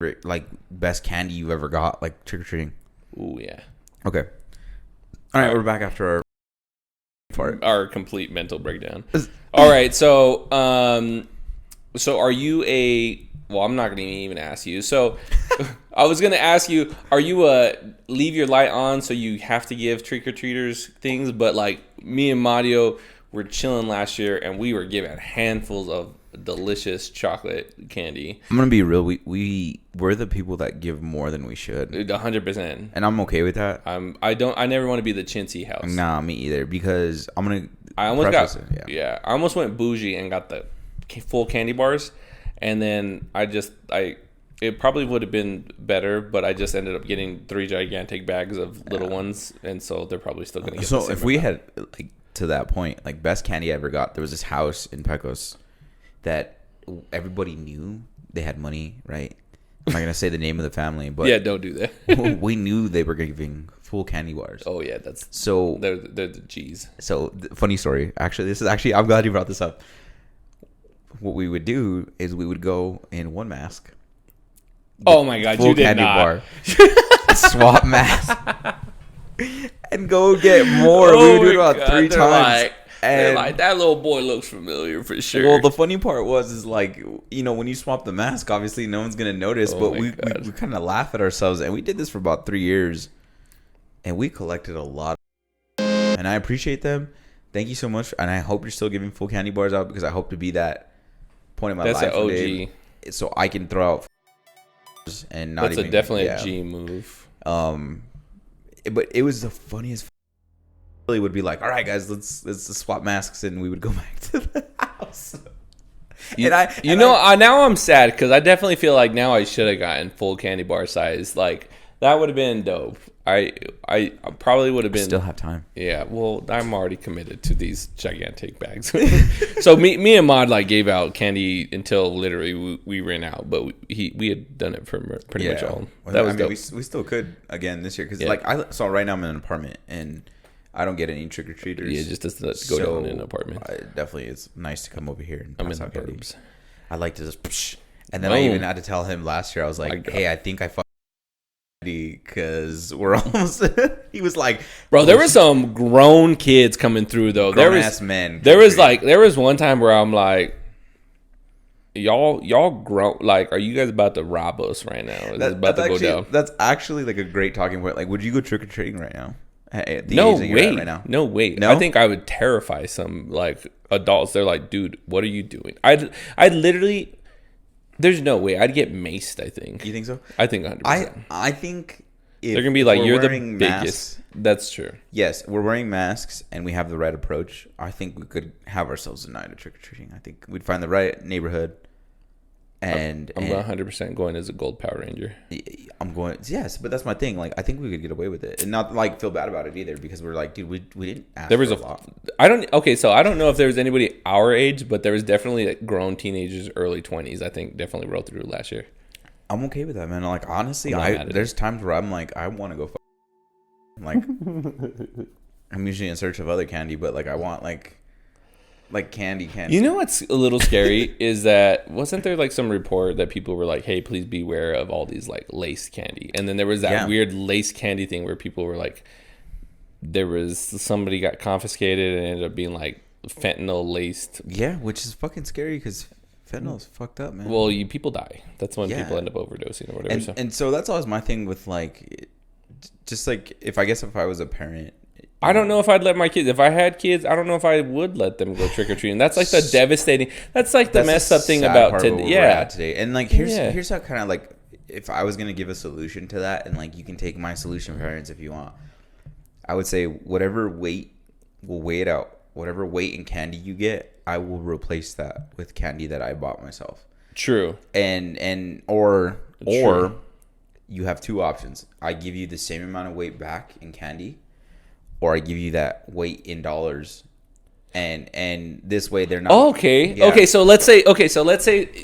like best candy you ever got, like trick or treating? Ooh, yeah. Okay. All right, we're back after our complete mental breakdown. All right, so are you a? Well, I'm not going to even ask you. So, I was going to ask you: are you a leave your light on so you have to give trick or treaters things? But like me and Mario were chilling last year, and we were given handfuls of delicious chocolate candy. I'm gonna be real. We're the people that give more than we should. 100%. And I'm okay with that. I never want to be the chintzy house. Nah, me either. Because I almost went bougie and got the full candy bars, and then it probably would have been better, but I just ended up getting 3 gigantic bags of little ones, and so they're probably still gonna get. So if we had like to that point, like best candy I ever got, there was this house in Pecos that everybody knew they had money, right? I'm not gonna say the name of the family, but yeah, don't do that. we knew they were giving full candy bars. Oh yeah, they're the G's. So funny story. Actually, I'm glad you brought this up. What we would do is we would go in one mask. Oh my god, you did candy not. Bar, swap mask, and go get more. We would do it about 3 times. And like, that little boy looks familiar for sure. Well, the funny part is like, you know, when you swap the mask, obviously no one's going to notice. But we kind of laugh at ourselves. And we did this for about 3 years. And we collected a lot. And I appreciate them. Thank you so much. And I hope you're still giving full candy bars out, because I hope to be that point in my life. That's an OG. So I can throw out and not That's definitely a G move. But it was the funniest. Would be like, all right, guys, let's swap masks, and we would go back to the house. Now I'm sad, because I definitely feel like now I should have gotten full candy bar size. Like that would have been dope. I probably would have been. Still have time. Yeah, well, I'm already committed to these gigantic bags. So me and Mod like gave out candy until literally we ran out, but we had done it for pretty much all. Well, that was dope. We still could again this year, because right now I'm in an apartment and I don't get any trick or treaters. Yeah, just to go down in an apartment. It's nice to come over here and pass out in the burbs. I like to just, and then I even had to tell him last year. I was like, "Hey, I think I fucked because we're almost." He was like, "Bro, there were some grown kids coming through though. There was one time where I'm like, y'all grown. Like, are you guys about to rob us right now? Is it about to go down?" That's actually like a great talking point. Like, would you go trick or treating right now? No way. I think I would terrify some like adults. They're like, dude, what are you doing? I'd literally, there's no way. I'd get maced, I think. You think so? I think 100%. I think if they're gonna be like, you're the biggest. Masks, that's true. Yes, we're wearing masks and we have the right approach. I think we could have ourselves a night of trick or treating. I think we'd find the right neighborhood. And I'm 100% going as a gold Power Ranger. I'm going, yes, but that's my thing. Like, I think we could get away with it and not like feel bad about it either, because we're like, dude, we didn't ask for a lot. I don't know if there was anybody our age, but there was definitely like grown teenagers, early 20s. I think definitely rolled through last year. I'm okay with that, man. Like, honestly, there's times where I'm like, I want to go. Like, I'm usually in search of other candy, but like, I want like candy. You know what's a little scary is that wasn't there like some report that people were like, hey, please beware of all these like lace candy, and then there was that weird lace candy thing where people were like, somebody got confiscated and ended up being like fentanyl laced. Yeah, which is fucking scary, because fentanyl's fucked up, man. Well, people die. That's when people end up overdosing or whatever. And so that's always my thing with like, just like if I was a parent. I don't know if I'd let my kids. If I had kids, I don't know if I would let them go trick or treating. That's like the devastating. That's like the messed up thing about today. Yeah, today. And like here's how kind of like, if I was gonna give a solution to that, and like you can take my solution, parents, if you want. I would say whatever weight, we'll weigh it out. Whatever weight and candy you get, I will replace that with candy that I bought myself. True. Or you have 2 options. I give you the same amount of weight back in candy, or I give you that weight in dollars, and this way they're not. Okay. Yeah. Okay. So let's say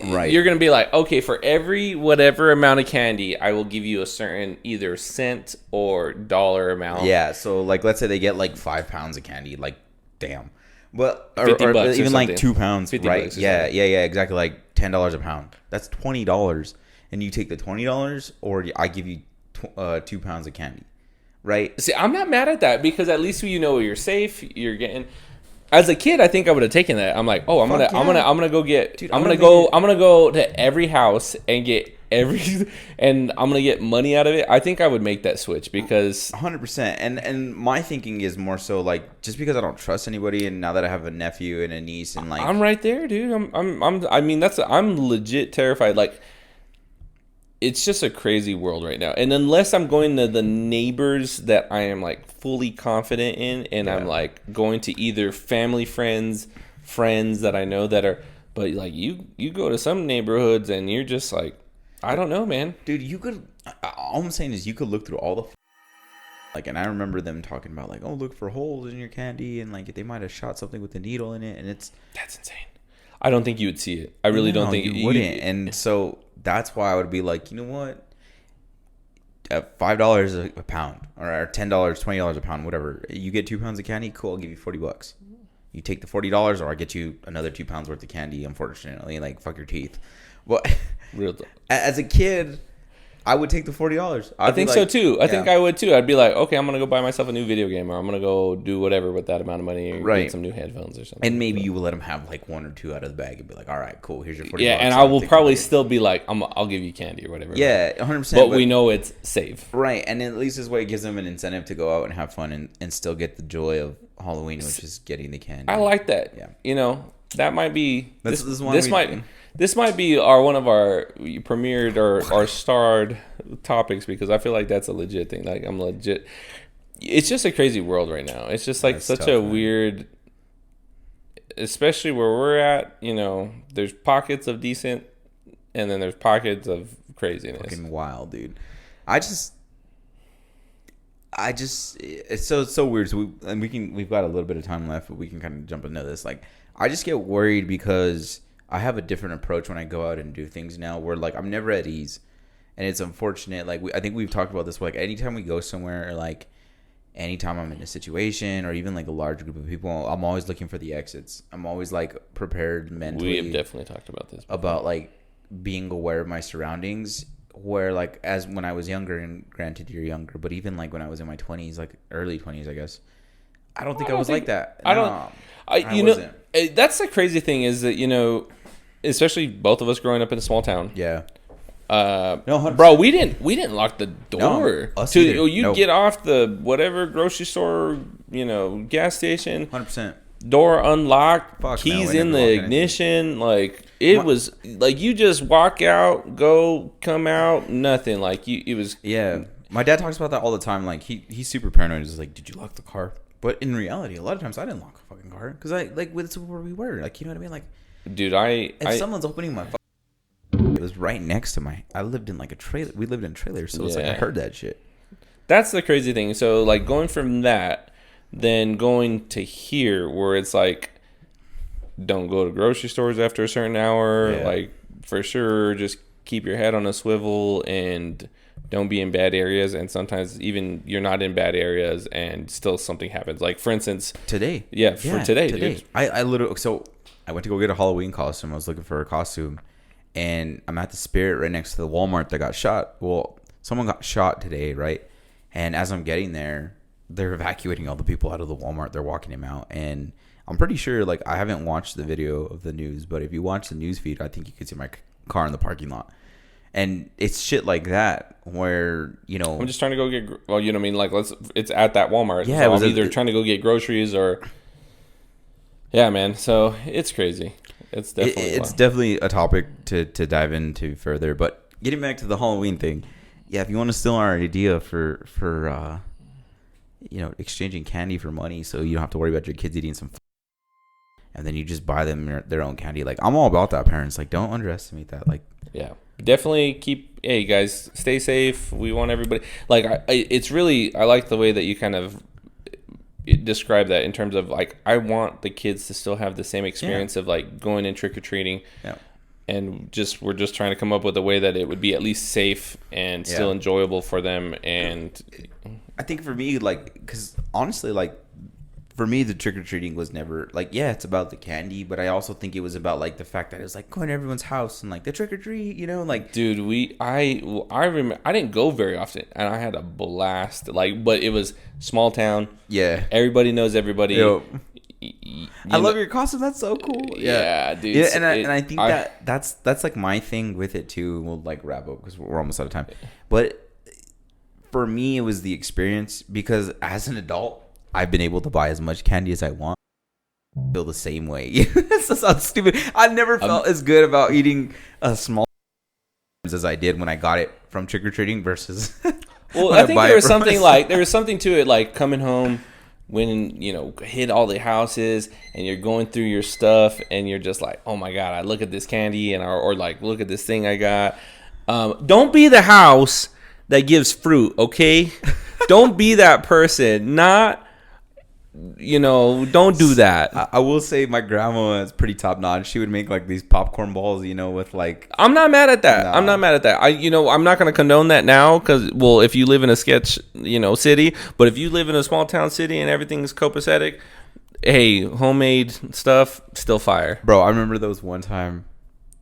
right. You're gonna be like, okay, for every whatever amount of candy, I will give you a certain either cent or dollar amount. Yeah. So like, let's say they get like 5 pounds of candy. Like, damn. But or even like 2 pounds, right? Yeah. Exactly. Like $10 a pound. That's $20. and you take the $20, or I give you 2 pounds of candy, right? See, I'm not mad at that because at least you're safe. You're getting. As a kid, I think I would have taken that. I'm like, oh, I'm gonna go get. Dude, I'm gonna go to every house and get and I'm gonna get money out of it. I think I would make that switch because 100%. And my thinking is more so like, just because I don't trust anybody, and now that I have a nephew and a niece, and like I'm right there, dude. I'm legit terrified. Like, it's just a crazy world right now. And unless I'm going to the neighbors that I am like fully confident in, and I'm like going to either family friends that I know that are, but like you go to some neighborhoods and you're just like, I don't know, man. Dude, you could, all I'm saying is you could look through all the, like, and I remember them talking about like, oh, look for holes in your candy, and like they might have shot something with a needle in it, and that's insane. I don't think you would see it. I really don't think you wouldn't. And so that's why I would be like, you know what? At $5 a pound, or $10, $20 a pound, whatever. You get 2 pounds of candy, cool. I'll give you $40. You take the $40, or I get you another 2 pounds worth of candy. Unfortunately, like, fuck your teeth. Well, as a kid, I would take the $40. I think so too. I think I would too. I'd be like, okay, I'm gonna go buy myself a new video game, or I'm gonna go do whatever with that amount of money, or get some new headphones or something. And maybe you will let them have like 1 or 2 out of the bag and be like, all right, cool, here's your $40. Yeah, and I will probably still be like, I'll give you candy or whatever. Yeah, 100%. But we know it's safe, right? And at least this way, it gives them an incentive to go out and have fun and still get the joy of Halloween, which is getting the candy. I like that. Yeah, you know, that might be This might be one of our premiered or starred topics, because I feel like that's a legit thing. Like, I'm legit. It's just a crazy world right now. It's just like such a weird, especially where we're at. You know, there's pockets of decent, and then there's pockets of craziness. Fucking wild, dude. It's so weird. So we've got a little bit of time left, but we can kind of jump into this. Like, I just get worried because I have a different approach when I go out and do things now, where like I'm never at ease, and it's unfortunate. Like, I think we've talked about this. Like, anytime we go somewhere, or like anytime I'm in a situation, or even like a large group of people, I'm always looking for the exits. I'm always like prepared mentally. We have definitely talked about this before. About like being aware of my surroundings. Where like, as when I was younger, and granted you're younger, but even like when I was in my 20s, like early 20s, I guess, I don't think I was like that. I wasn't. That's the crazy thing, is that, you know, especially both of us growing up in a small town. Yeah. No, bro, we didn't lock the door. No, get off the whatever grocery store, you know, gas station. 100%. Door unlocked, keys in the ignition. Like, it was like you just walk out, go, come out, nothing. Like, it was. Yeah. My dad talks about that all the time. Like, he's super paranoid. He's like, did you lock the car? But in reality, a lot of times I didn't lock a fucking car, because I like, that's where we were. Like, you know what I mean? Like, dude, if someone's opening my it was right next to I lived in like a trailer. We lived in trailers, so it's like I heard that shit. That's the crazy thing. So like, going from that, then going to here, where it's like, don't go to grocery stores after a certain hour. Yeah. Like, for sure, just keep your head on a swivel and don't be in bad areas. And sometimes even you're not in bad areas and still something happens. Like, for instance, today. Yeah, today. Dude. I literally, so I went to go get a Halloween costume. I was looking for a costume, and I'm at the Spirit right next to the Walmart that got shot. Well, someone got shot today, right? And as I'm getting there, they're evacuating all the people out of the Walmart. They're walking him out. And I'm pretty sure, like, I haven't watched the video of the news, but if you watch the news feed, I think you could see my car in the parking lot. And it's shit like that where, you know, I'm just trying to go get, well, you know what I mean? Like, it's at that Walmart. Yeah. So I'm either trying to go get groceries or, yeah, man. So it's crazy. It's definitely a topic to dive into further. But getting back to the Halloween thing, yeah, if you want to steal our idea for you know, exchanging candy for money, so you don't have to worry about your kids eating some and then you just buy them their own candy. Like, I'm all about that, parents. Like, don't underestimate that. Like, yeah, definitely hey guys, stay safe. We want everybody, like, it's really, I like the way that you kind of describe that, in terms of like, I want the kids to still have the same experience of like going in trick-or-treating. Yeah. And we're just trying to come up with a way that it would be at least safe and still enjoyable for them. And I think for me, like, because honestly, like, for me, the trick-or-treating was never like, yeah, it's about the candy, but I also think it was about like the fact that it was like going to everyone's house and like the trick-or-treat, you know, like, dude, I remember I didn't go very often and I had a blast, like, but it was small town. Yeah, everybody knows everybody. I love your costume. That's so cool. Yeah, dude. Yeah, and I think that's like my thing with it too. We'll like wrap up because we're almost out of time. But for me, it was the experience, because as an adult, I've been able to buy as much candy as I want. I feel the same way. This sounds stupid. I never felt as good about eating a small as I did when I got it from trick or treating versus. Well, I think there was something to it, like coming home when hit all the houses and you're going through your stuff and you're just like, oh my god, I look at this candy or like look at this thing I got. Don't be the house that gives fruit, okay? Don't be that person. Don't do that. I will say my grandma is pretty top notch. She would make like these popcorn balls, with like. I'm not mad at that. Nah. I'm not mad at that. I'm not going to condone that now because, well, if you live in a sketch, city, but if you live in a small town city and everything's copacetic, hey, homemade stuff, still fire. Bro, I remember there was one time,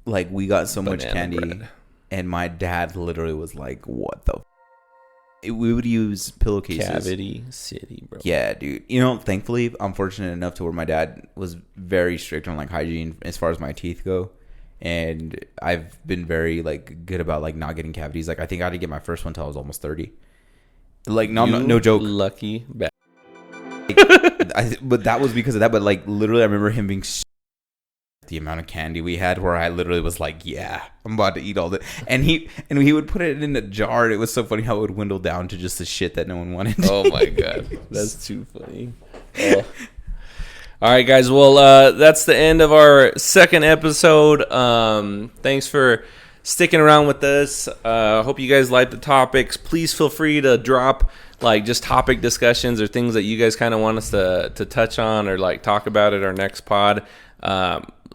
like we got so much candy bread. And my dad literally was like, what the we would use pillowcases. Cavity City, bro. Yeah, dude. Thankfully, I'm fortunate enough to where my dad was very strict on like hygiene as far as my teeth go, and I've been very like good about like not getting cavities. Like I think I had to get my first one till I was almost 30. Like no joke. Lucky bad. But that was because of that. But like literally, I remember him being. The amount of candy we had, where I literally was like, yeah, I'm about to eat all that. And he would put it in a jar. It was so funny how it would dwindle down to just the shit that no one wanted. Oh my god, that's too funny. Oh. All right, guys. Well, that's the end of our second episode. Thanks for sticking around with us. Hope you guys like the topics. Please feel free to drop like just topic discussions or things that you guys kind of want us to touch on or like talk about at our next pod.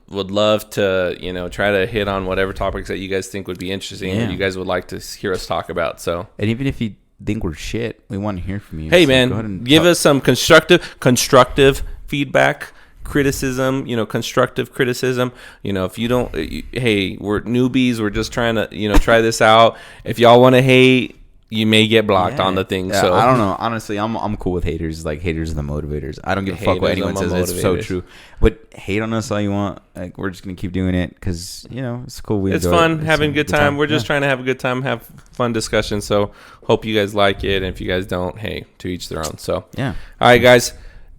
Would love to, try to hit on whatever topics that you guys think would be interesting or you guys would like to hear us talk about. So, and even if you think we're shit, we want to hear from you. Hey, so man, give us some constructive feedback, criticism, constructive criticism. If you don't, hey, we're newbies. We're just trying to, try this out. If y'all want to hate, you may get blocked on the thing. Yeah, so I don't know. Honestly, I'm cool with haters. Like haters are the motivators. I don't give a fuck what anyone says. It's so true. But hate on us all you want. Like we're just gonna keep doing it because it's cool. It's fun having a good time. We're just trying to have a good time, have fun discussions. So hope you guys like it. And if you guys don't, hey, to each their own. So yeah. All right, guys.